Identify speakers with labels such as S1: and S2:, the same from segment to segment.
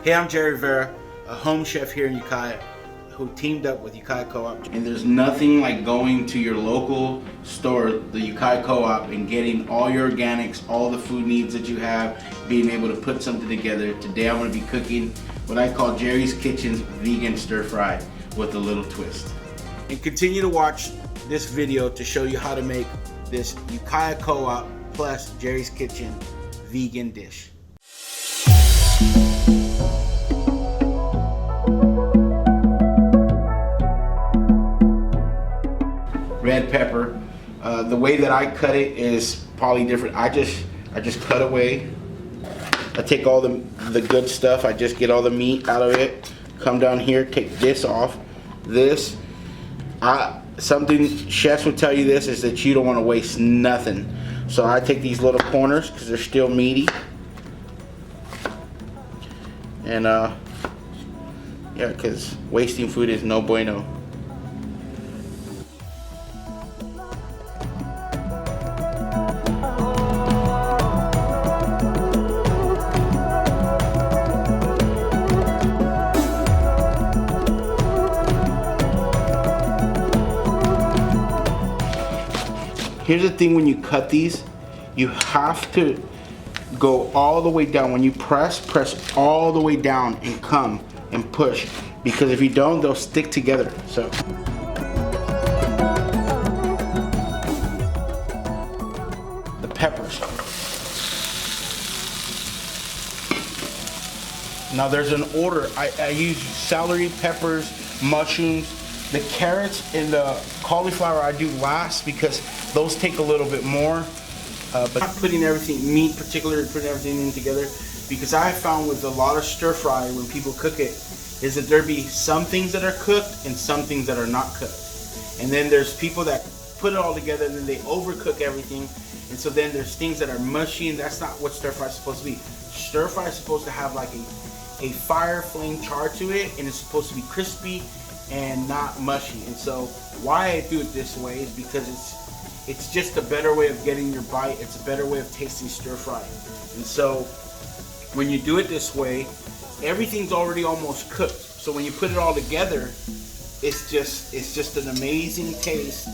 S1: Hey, I'm Jerry Rivera, a home chef here in Ukiah who teamed up with Ukiah Co-op. And there's nothing like going to your local store, the Ukiah Co-op, and getting all your organics, all the food needs that you have, being able to put something together. Today I'm going to be cooking what I call Jerry's Kitchen's vegan stir fry with a little twist. And continue to watch this video to show you how to make this Ukiah Co-op plus Jerry's Kitchen vegan dish. Red pepper. The way that I cut it is probably different. I just cut away. I take all the good stuff. I just get all the meat out of it. Come down here, take this off. This, something chefs would tell you this is that you don't want to waste nothing. So I take these little corners because they're still meaty. And yeah, because wasting food is no bueno. Here's the thing, when you cut these, you have to go all the way down. When you press all the way down and come and push, because if you don't, they'll stick together. So the peppers. Now there's an order. I use celery, peppers, mushrooms. The carrots and the cauliflower I do last because those take a little bit more. But not putting everything, meat particularly, putting everything in together, because I have found with a lot of stir fry when people cook it, is that there be some things that are cooked and some things that are not cooked. And then there's people that put it all together and then they overcook everything. And so then there's things that are mushy, and that's not what stir fry is supposed to be. Stir fry is supposed to have like a fire flame char to it, and it's supposed to be crispy and not mushy. And so why I do it this way is because it's just a better way of getting your bite. It's a better way of tasting stir fry. And so when you do it this way, everything's already almost cooked. So when you put it all together, it's just an amazing taste.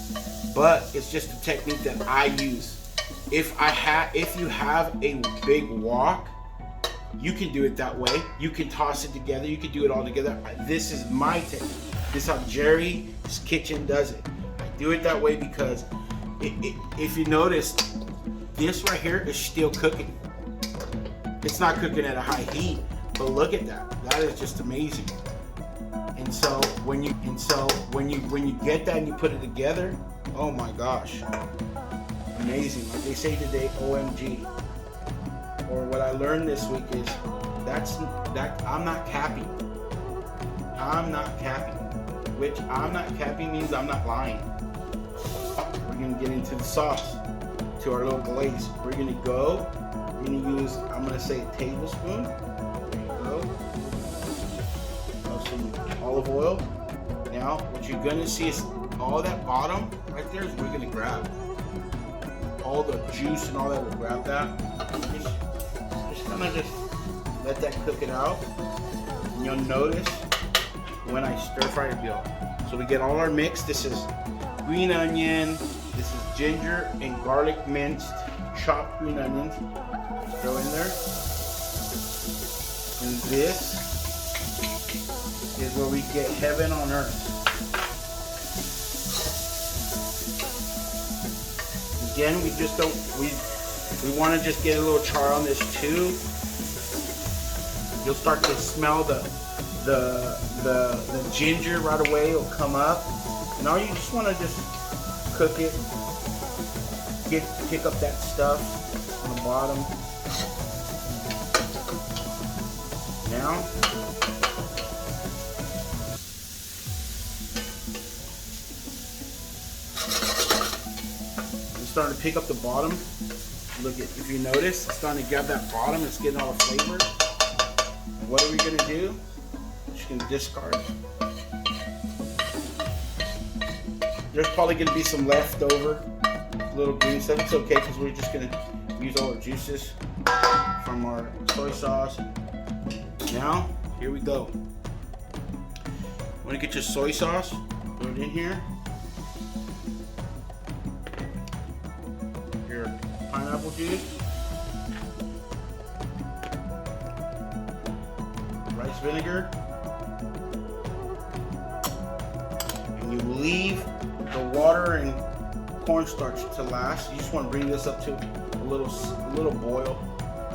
S1: But it's just a technique that I use. If you have a big wok, you can do it that way. You can toss it together. You can do it all together. This is my technique. This is how Jerry's Kitchen does it. I do it that way because if you notice, this right here is still cooking. It's not cooking at a high heat, but look at that. That is just amazing. And so when you get that and you put it together, oh my gosh, amazing. Like they say today, OMG. Or what I learned this week is I'm not capping. I'm not capping. Which I'm not capping means I'm not lying. We're gonna get into the sauce, to our little glaze. We're gonna use, I'm gonna say a tablespoon. There you go. Of some olive oil. Now, what you're gonna see is all that bottom right there is we're gonna grab. All the juice and all that, we'll grab that. Just kind of just let that cook it out. And you'll notice when I stir fry the deal. So we get all our mix. This is green onion. This is ginger and garlic minced, chopped green onions. Throw in there. And this is where we get heaven on earth. Again, we just don't, we want to just get a little char on this too. You'll start to smell the ginger right away. It'll come up, and all you just want to just cook it, pick up that stuff on the bottom. Now it's starting to pick up the bottom. Look at, if you notice, it's starting to grab that bottom. It's getting all the flavor. What are we gonna do? Just gonna discard. There's probably gonna be some leftover little green stuff. It's okay because we're just gonna use all our juices from our soy sauce. Now Here we go. Want to get your soy sauce? Put it in here. Your pineapple juice. Rice vinegar. And you leave the water and cornstarch to last. You just want to bring this up to a little boil.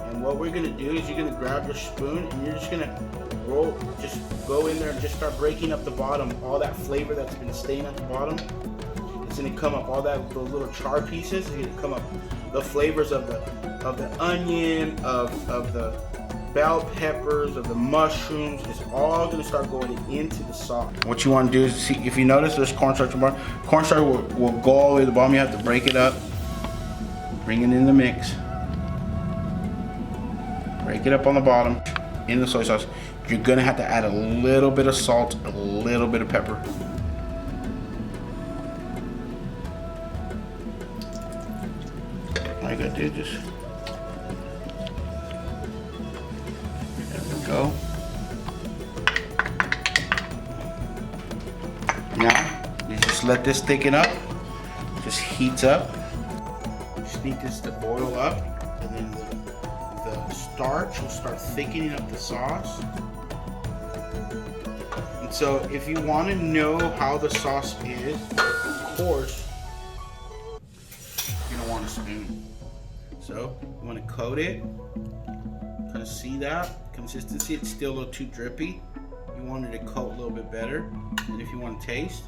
S1: And what we're gonna do is you're gonna grab your spoon and you're just gonna just go in there and just start breaking up the bottom. All that flavor that's been staying at the bottom, it's gonna come up. All those little char pieces are gonna come up. The flavors of the onion, of the bell peppers, of the mushrooms, is all gonna start going into the sauce. What you want to do is see, if you notice there's cornstarch in the bottom, cornstarch will go all the way to the bottom. You have to break it up, bring it in the mix, break it up on the bottom in the soy sauce. You're gonna have to add a little bit of salt, a little bit of pepper. All you gotta do is just, there we go. Now, you just let this thicken up, just heats up. Just need this to boil up, and then the starch will start thickening up the sauce. And so if you want to know how the sauce is, of course, you're going to want a spoon. So you want to coat it, kind of see that consistency. It's still a little too drippy. You want it to coat a little bit better. And if you want to taste,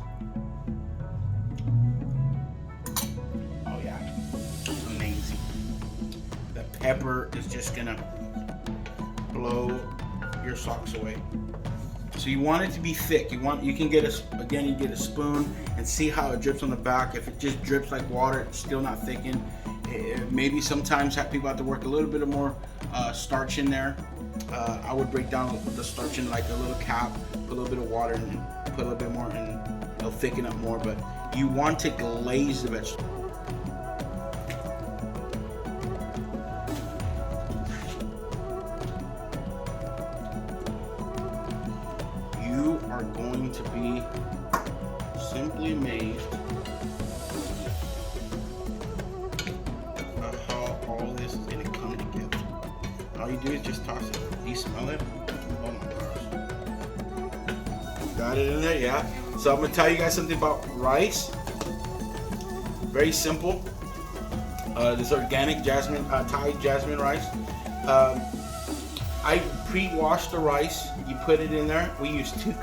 S1: oh yeah, amazing. The pepper is just gonna blow your socks away. So you want it to be thick. You can get you get a spoon and see how it drips on the back. If it just drips like water, it's still not thickened. Maybe sometimes people have to work a little bit more starch in there. I would break down the starch in like a little cap, put a little bit of water and put a little bit more, and it'll thicken up more. But you want to glaze the vegetables. You are going to be simply amazed at how all this is going to come together. All you do is just toss it. You smell it? Oh my gosh. Got it in there? Yeah. So I'm going to tell you guys something about rice. Very simple. This organic jasmine, Thai jasmine rice. I pre-wash the rice. You put it in there. We use 4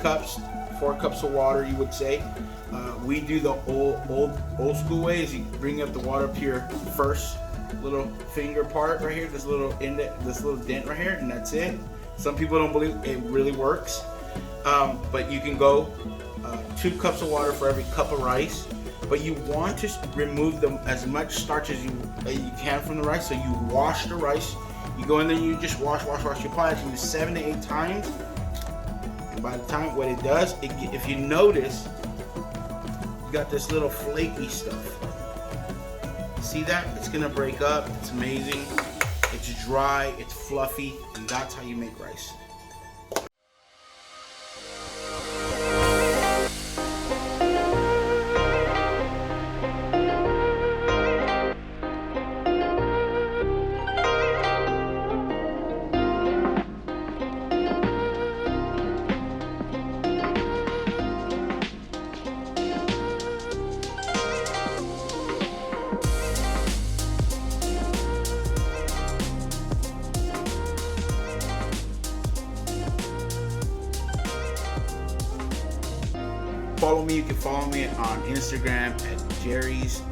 S1: cups of water, you would say. We do the old school way, is you bring up the water up to your first little finger part right here, this little dent right here, and that's it. Some people don't believe it really works, but you can go 2 cups of water for every cup of rice. But you want to remove as much starch as you can from the rice. So you wash the rice. You go in there and you just wash. You probably have to do 7 to 8 times. And by the time what it does, if you notice, you got this little flaky stuff. See that? It's gonna break up. It's amazing. It's dry. It's fluffy, and that's how you make rice. Follow me. You can follow me on Instagram at Jerry's